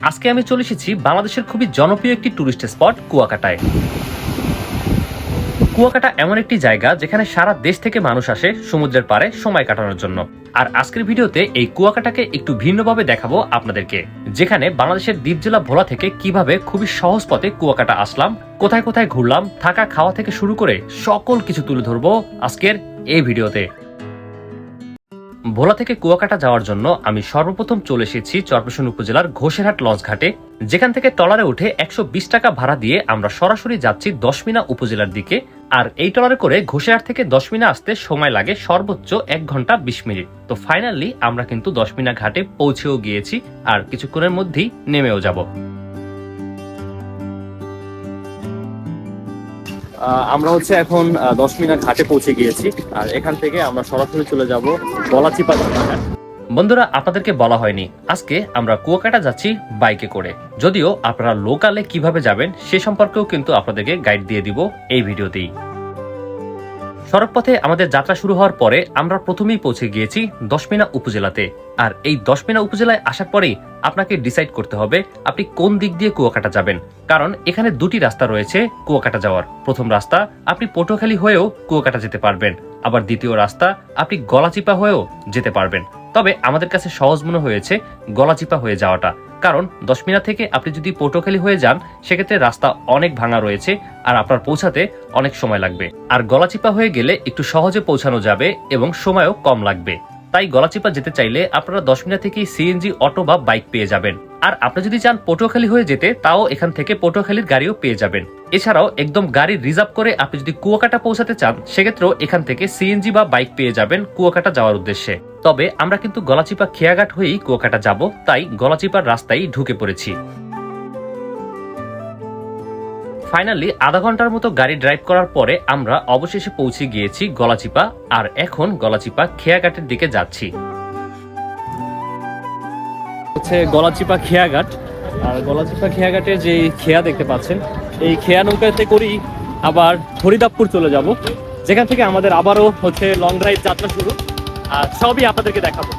আজকে আমি চলে এসেছি বাংলাদেশের খুবই জনপ্রিয় একটি টুরিস্ট স্পট কুয়াকাটায়। কুয়াকাটা এমন একটি জায়গা যেখানে সারা দেশ থেকে মানুষ আসে সমুদ্রের পাড়ে সময় কাটানোর জন্য। আর আজকের ভিডিওতে এই কুয়াকাটাকে একটু ভিন্নভাবে দেখাবো আপনাদেরকে, যেখানে বাংলাদেশের দ্বীপ জেলা ভোলা থেকে কিভাবে খুবই সহজ পথে কুয়াকাটা আসলাম, কোথায় কোথায় ঘুরলাম, থাকা খাওয়া থেকে শুরু করে সকল কিছু তুলে ধরবো আজকের এই ভিডিওতে। ভোলা থেকে কুয়াকাটা যাওয়ার জন্য আমি সর্বপ্রথম চলে এসেছি চরপেশন উপজেলার ঘোষেরহাট লঞ্চ ঘাটে, যেখান থেকে ট্রলারে উঠে ১২০ টাকা ভাড়া দিয়ে আমরা সরাসরি যাচ্ছি দশমিনা উপজেলার দিকে। আর এই ট্রলারে করে ঘোষেরহাট থেকে দশমিনা আসতে সময় লাগে সর্বোচ্চ ১ ঘন্টা ২০ মিনিট। তো ফাইনালি আমরা কিন্তু দশমিনা ঘাটে পৌঁছেও গিয়েছি আর কিছুক্ষণের মধ্যেই নেমেও যাব। আমরা এখন দশমিনা ঘাটে পৌঁছে গিয়েছি আর এখান থেকে আমরা সরাসরি চলে যাব গলাচিপা ঘাট। বন্ধুরা, আপনাদেরকে বলা হয়নি আজকে আমরা কুয়াকাটা যাচ্ছি বাইকে করে, যদিও আপনারা লোকালে কিভাবে যাবেন সে সম্পর্কেও কিন্তু আপনাদেরকে গাইড দিয়ে দিব এই ভিডিওতেই। সড়কপথে আমাদের যাত্রা শুরু হওয়ার পরে আমরা প্রথমেই পৌঁছে গিয়েছি দশমিনা উপজেলাতে। আর এই দশমিনা উপজেলায় আসার পরেই আপনাকে ডিসাইড করতে হবে আপনি কোন দিক দিয়ে কুয়াকাটা যাবেন, কারণ এখানে দুটি রাস্তা রয়েছে কুয়াকাটা যাওয়ার। প্রথম রাস্তা আপনি পটুয়াখালী হয়েও কুয়াকাটা যেতে পারবেন, আবার দ্বিতীয় রাস্তা আপনি গলাচিপা হয়েও যেতে পারবেন। তবে আমাদের কাছে সহজ মনে হয়েছে গলাচিপা হয়ে যাওয়াটা, কারণ দশমিনা থেকে আপনি যদি পটুয়াখালী হয়ে যান সেক্ষেত্রে রাস্তা অনেক ভাঙা রয়েছে আর আপনার পৌঁছাতে অনেক সময় লাগবে। আর গলাচিপা হয়ে গেলে একটু সহজে পৌঁছানো যাবে এবং সময়ও কম লাগবে। তাই গলাচিপা যেতে চাইলে আপনারা দশমিনা থেকে সিএনজি অটো বা বাইক পেয়ে যাবেন। আর আপনি যদি চান পটুয়াখালী হয়ে যেতে, তাও এখান থেকে পটুয়াখালীর গাড়িও পেয়ে যাবেন। এছাড়াও একদম গাড়ি রিজার্ভ করে আপনি যদি কুয়াকাটা পৌঁছাতে চান সেক্ষেত্রেও এখান থেকে সিএনজি বা বাইক পেয়ে যাবেন কুয়াকাটা যাওয়ার উদ্দেশ্যে। তবে আমরা কিন্তু গলাচিপা খেয়াঘাট হয়েই কুয়াকাটা যাব, তাই গলাচিপার রাস্তায় ঢুকে পড়েছি। ফাইনালি আধা ঘন্টার মতো গাড়ি ড্রাইভ করার পরে আমরা অবশেষে পৌঁছে গিয়েছি গলাচিপা। আর এখন গলাচিপা খেয়াঘাটের দিকে যাচ্ছি। গলাচিপা খেয়াঘাট, আর গলাচিপা খেয়াঘাটের যে খেয়া দেখতে পাচ্ছেন, এই খেয়া নৌকাতে করেই আবার হরিদাবপুর চলে যাব, যেখান থেকে আমাদের আবারও লং ড্রাইভ যাত্রা শুরু। আর সবই আপনাদেরকে দেখাবো।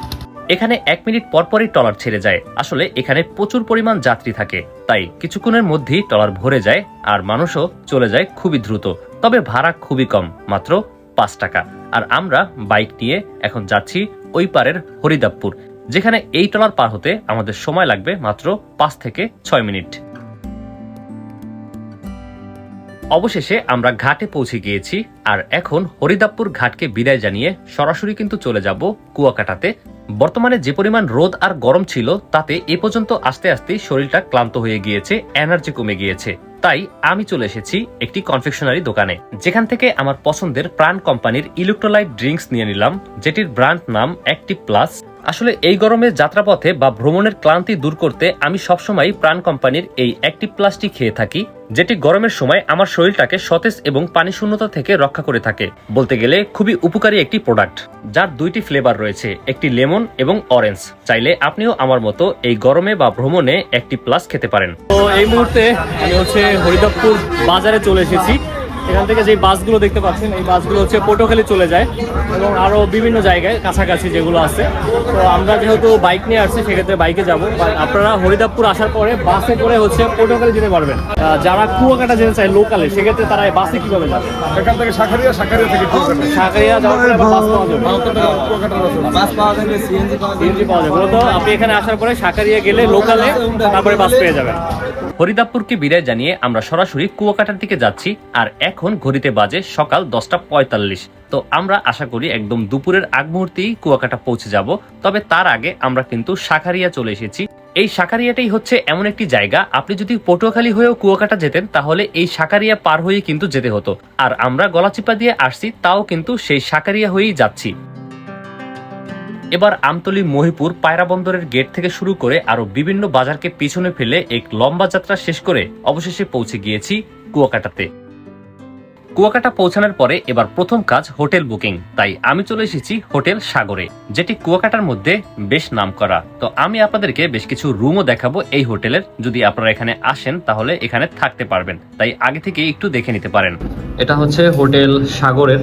এখানে ১ মিনিট পরপরই ট্রলার ছেড়ে যায়। আসলে এখানে প্রচুর পরিমাণ যাত্রী থাকে, তাই কিছুক্ষণের মধ্যেই ট্রলার ভরে যায় আর মানুষও চলে যায় খুবই দ্রুত। তবে ভাড়া খুবই কম, মাত্র ৫ টাকা। আর আমরা বাইক নিয়ে এখন যাচ্ছি ওই পারের হরিদাবপুর, যেখানে এই ট্রলার পার হতে আমাদের সময় লাগবে মাত্র ৫ থেকে ৬ মিনিট। অবশেষে আমরা ঘাটে পৌঁছে গিয়েছি আর এখন হরিদাবপুর ঘাটকে বিদায় জানিয়ে সরাসরি কিন্তু চলে যাব কুয়াকাটাতে। বর্তমানে যে পরিমাণ রোদ আর গরম ছিল তাতে এ পর্যন্ত আস্তে আস্তে শরীরটা ক্লান্ত হয়ে গিয়েছে, এনার্জি কমে গিয়েছে। তাই আমি চলে এসেছি একটি কনফেকশনারি দোকানে, যেখান থেকে আমার পছন্দের প্রাণ কোম্পানির ইলেকট্রোলাইট ড্রিঙ্কস নিয়ে নিলাম, যেটির ব্র্যান্ড নাম অ্যাক্টিভ প্লাস। আসলে এই গরমে যাত্রাপথে বা ভ্রমণের ক্লান্তি দূর করতে আমি সবসময় প্রাণ কোম্পানির এই অ্যাক্টিভ প্লাসটি খেয়ে থাকি, যেটি গরমের সময় আমার শরীরটাকে সতেজ এবং পানি শূন্যতা থেকে রক্ষা করে থাকে। বলতে গেলে খুবই উপকারী একটি প্রোডাক্ট, যার দুইটি ফ্লেভার রয়েছে, একটি লেমন এবং অরেঞ্জ। চাইলে আপনিও আমার মতো এই গরমে বা ভ্রমণে অ্যাক্টিভ প্লাস খেতে পারেন। তো এই মুহূর্তে আমি হরিদাবপুর বাজারে চলে এসেছি। এখান থেকে যে বাসগুলো দেখতে পাচ্ছেন, এই বাসগুলো পটুয়াখালী চলে যায় এবং আরো বিভিন্ন জায়গায় কাছাকাছি যেগুলো আছে। তো আমরা যেহেতু বাইক নিয়ে আসছি সেক্ষেত্রে বাইকে যাব। আপনারা হরিদাবপুর আসার পরে বাসে করে পটুয়াখালী যেতে পারবেন। যারা কুয়াকাটা যেতে চায় লোকালে, সেক্ষেত্রে তারা এই বাসে কিভাবে যাবে? এখান থেকে সাখারিয়া থেকে সাখারিয়া যাওয়ার পরে বাস পাওয়া যাবে, বাস পাওয়া যাবে, সিএনজি পাওয়া যাবে। তো আপনি এখানে আসার পরে সাখারিয়া গেলে লোকালে তারপরে বাস পেয়ে যাবেন। হরিদাবপুরকে বিদায় জানিয়ে আমরা সরাসরি কুয়াকাটার দিকে যাচ্ছি আর এখন ঘড়িতে বাজে সকাল 10:45। তো আমরা আশা করি একদম দুপুরের আগ মুহূর্তেই কুয়াকাটা পৌঁছে যাব। তবে তার আগে আমরা কিন্তু সাখারিয়া চলে এসেছি। এই সাখারিয়াটাই এমন একটি জায়গা, আপনি যদি পটুয়াখালী হয়েও কুয়াকাটা যেতেন তাহলে এই সাখারিয়া পার হয়ে কিন্তু যেতে হতো। আর আমরা গলাচিপা দিয়ে আসছি, তাও কিন্তু সেই সাখারিয়া হয়েই যাচ্ছি। এবার আমতলী, মহিপুর, পায়রা বন্দরের গেট থেকে শুরু করে আরো বিভিন্ন বাজারকে পিছনে ফেলে এক লম্বা যাত্রা শেষ করে অবশেষে পৌঁছে গিয়েছি কুয়াকাটাতে। কুয়াকাটা পৌঁছানোর পরে এবার প্রথম কাজ হোটেল বুকিং, তাই আমি চলে এসেছি হোটেল সাগরে, যেটি কুয়াকাটার মধ্যে বেশ নামকরা। তো আমি আপনাদেরকে বেশ কিছু রুমও দেখাবো এই হোটেলের। যদি আপনারা এখানে আসেন তাহলে এখানে থাকতে পারবেন, তাই আগে থেকে একটু দেখে নিতে পারেন। এটা হোটেল সাগরের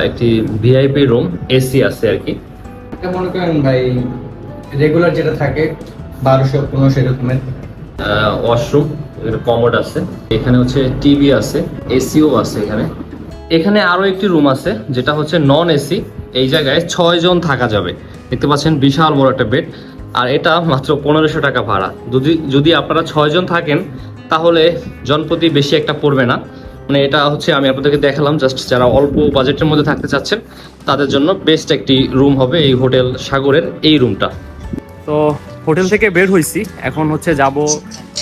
একটি ভিআইপি রুম, এসি আছে আর কি। মনে করেন ভাই রেগুলার যেটা থাকে 1200-1500 এরকমের। ওয়াশরুম, কমোড আছে, এখানে হচ্ছে টিভি আছে, এসিও আছে। এখানে আরো একটি রুম আছে যেটা হচ্ছে নন এসি। এই জায়গায় 6 জন থাকা যাবে। দেখতে পাচ্ছেন বিশাল বড় একটা বেড, আর এটা মাত্র 1500 টাকা ভাড়া। যদি আপনারা 6 জন থাকেন তাহলে জনপ্রতি বেশি একটা পড়বে না। মানে এটা হচ্ছে আমি আপনাদেরকে দেখালাম, জাস্ট যারা অল্প বাজেটের মধ্যে থাকতে চাচ্ছেন তাদের জন্য বেস্ট একটি রুম হবে এই হোটেল সাগরের এই রুমটা। তো হোটেল থেকে বের হইছি, এখন হচ্ছে যাব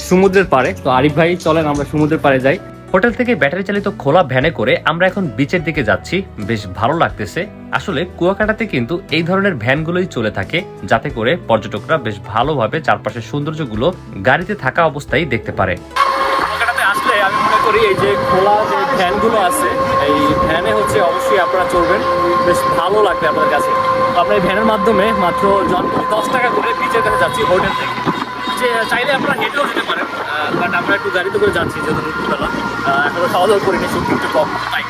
সমুদ্রের পাড়ে। তো আরিফ ভাই চলেন আমরা সমুদ্রের পাড়ে যাই। হোটেল থেকে ব্যাটারি চালিত খোলা ভ্যানে করে আমরা এখন বিচের দিকে যাচ্ছি। বেশ ভালো লাগতেছে। আসলে কুয়াকাটাতে কিন্তু এই ধরনের ভ্যানগুলোই চলে থাকে, যাতে করে পর্যটকরা বেশ ভালোভাবে চারপাশের সৌন্দর্যগুলো গাড়িতে থাকা অবস্থায় দেখতে পারে। কুয়াকাটাতে আসলে আমি মনে করি এই যে খোলা যে ভ্যানগুলো আছে, এই ভ্যানে হচ্ছে অবশ্যই আপনারা চলবেন, বেশ ভালো লাগবে আপনাদের কাছে। তো আমরা এই ভ্যানের মাধ্যমে মাত্র জন 10 টাকা করে বিচের কাছে যাচ্ছি হোটেল থেকে। যে চাইলে আপনারা হেঁটেও যেতে পারেন, বাট আমরা একটু গাড়িতে করে যাচ্ছি যেহেতু দুপুরবেলা, এখনো খাওয়া দাওয়া করিনি, শক্তি একটু কম তাই।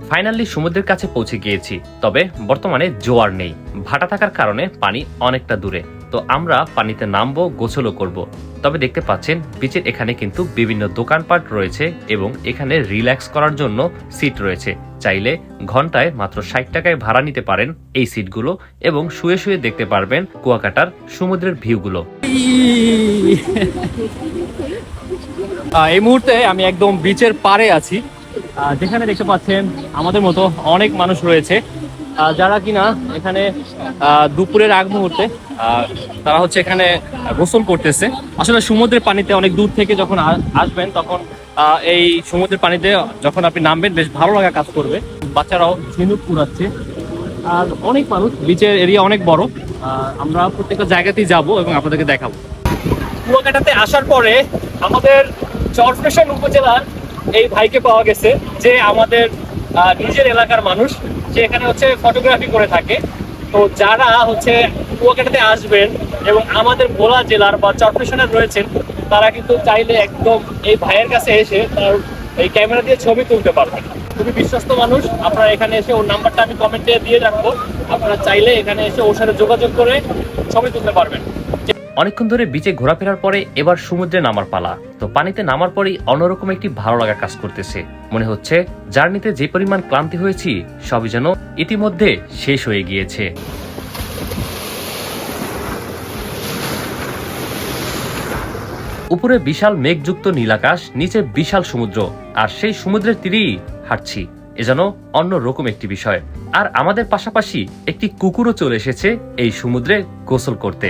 ফাইনালি সমুদ্রের কাছে পৌঁছে গিয়েছি, তবে বর্তমানে জোয়ার নেই। ভাটা থাকার কারণে পানি অনেকটা দূরে। তো আমরা পানিতে নামবো, গোসলও করব। তবে দেখতে পাচ্ছেন বিচের এখানে কিন্তু বিভিন্ন দোকানপাট রয়েছে এবং এখানে রিল্যাক্স করার জন্য সিট রয়েছে। চাইলে ঘন্টায় মাত্র 60 টাকায় ভাড়া নিতে পারেন এই সিটগুলো এবং শুয়ে শুয়ে দেখতে পারবেন কুয়াকাটার সমুদ্রের ভিউগুলো। এই মুহূর্তে আমি একদম বিচের পাড়ে আছি, যেখানে দেখতে পাচ্ছেন আমাদের মতো অনেক মানুষ রয়েছে, যারা কিনা এখানে দুপুরের আগ মুহূর্তে তারা হচ্ছে এখানে গোসল করতেছে। আসলে সমুদ্রের পানিতে অনেক দূর থেকে যখন আসবেন তখন এই সমুদ্রের পানিতে যখন আপনি নামবেন বেশ ভালো লাগা কাজ করবে। বাচ্চারাও ঝিনুক কুড়াচ্ছে, আর অনেক মানুষ, বিচের এরিয়া অনেক বড়। আমরা প্রত্যেকটা জায়গাতেই যাব এবং আপনাদেরকে দেখাবো। কুয়াকাটাতে আসার পরে আমাদের চরফ্যাশন উপজেলার এই ভাইকে পাওয়া গেছে, যে আমাদের নিজের এলাকার মানুষ, যে এখানে হচ্ছে ফটোগ্রাফি করে থাকে। তো যারা হচ্ছে কুয়াকাটাতে আসবেন এবং আমাদের ভোলা জেলার বা চরফ্যাশনের রয়েছেন, তারা কিন্তু চাইলে একদম এই ভাইয়ের কাছে এসে তার এই ক্যামেরা দিয়ে ছবি তুলতে পারবেন। খুবই বিশ্বস্ত মানুষ। আপনারা এখানে এসে ওর নাম্বারটা আমি কমেন্টে দিয়ে রাখবো, আপনারা চাইলে এখানে এসে ওর সাথে যোগাযোগ করে ছবি তুলতে পারবেন। অনেকক্ষণ ধরে বিচে ঘোরাফেরার পরে এবার সমুদ্রে নামার পালা। তো পানিতে নামার পরেই অন্যরকম একটি ভালো লাগা কাজ করতেছে। মনে হচ্ছে জার্নিতে যে পরিমাণ ক্লান্তি হয়েছি সবই যেন ইতিমধ্যে শেষ হয়ে গিয়েছে। উপরে বিশাল মেঘযুক্ত নীলাকাশ, নিচে বিশাল সমুদ্র, আর সেই সমুদ্রের তীরেই হাঁটছি। এ যেন অন্যরকম একটি বিষয়। আর আমাদের পাশাপাশি একটি কুকুরও চলে এসেছে এই সমুদ্রে গোসল করতে।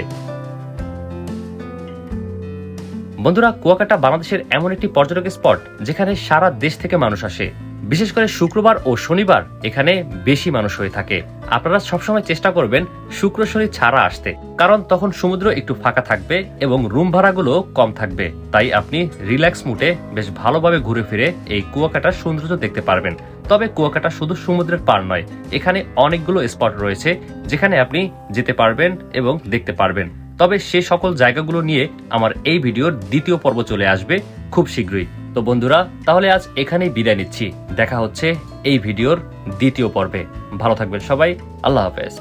বন্ধুরা, কুয়াকাটা বাংলাদেশের এমন একটি পর্যটক স্পট যেখানে সারা দেশ থেকে মানুষ আসে। বিশেষ করে শুক্রবার ও শনিবার এখানে বেশি মানুষ হয়ে থাকে। আপনারা সবসময় চেষ্টা করবেন শুক্র শনি ছাড়া আসতে, কারণ তখন সমুদ্র একটু ফাঁকা থাকবে এবং রুম ভাড়াগুলো কম থাকবে। তাই আপনি রিল্যাক্স মুডে বেশ ভালোভাবে ঘুরে ফিরে এই কুয়াকাটার সৌন্দর্য দেখতে পারবেন। তবে কুয়াকাটা শুধু সমুদ্রের পার নয়, এখানে অনেকগুলো স্পট রয়েছে যেখানে আপনি যেতে পারবেন এবং দেখতে পারবেন। তবে সে সকল জায়গাগুলো নিয়ে আমার এই ভিডিওর দ্বিতীয় পর্ব চলে আসবে খুব শীঘ্রই। তো বন্ধুরা, তাহলে আজ এখানেই বিদায় নিচ্ছি। দেখা হচ্ছে এই ভিডিওর দ্বিতীয় পর্বে। ভালো থাকবেন সবাই। আল্লাহ হাফেজ।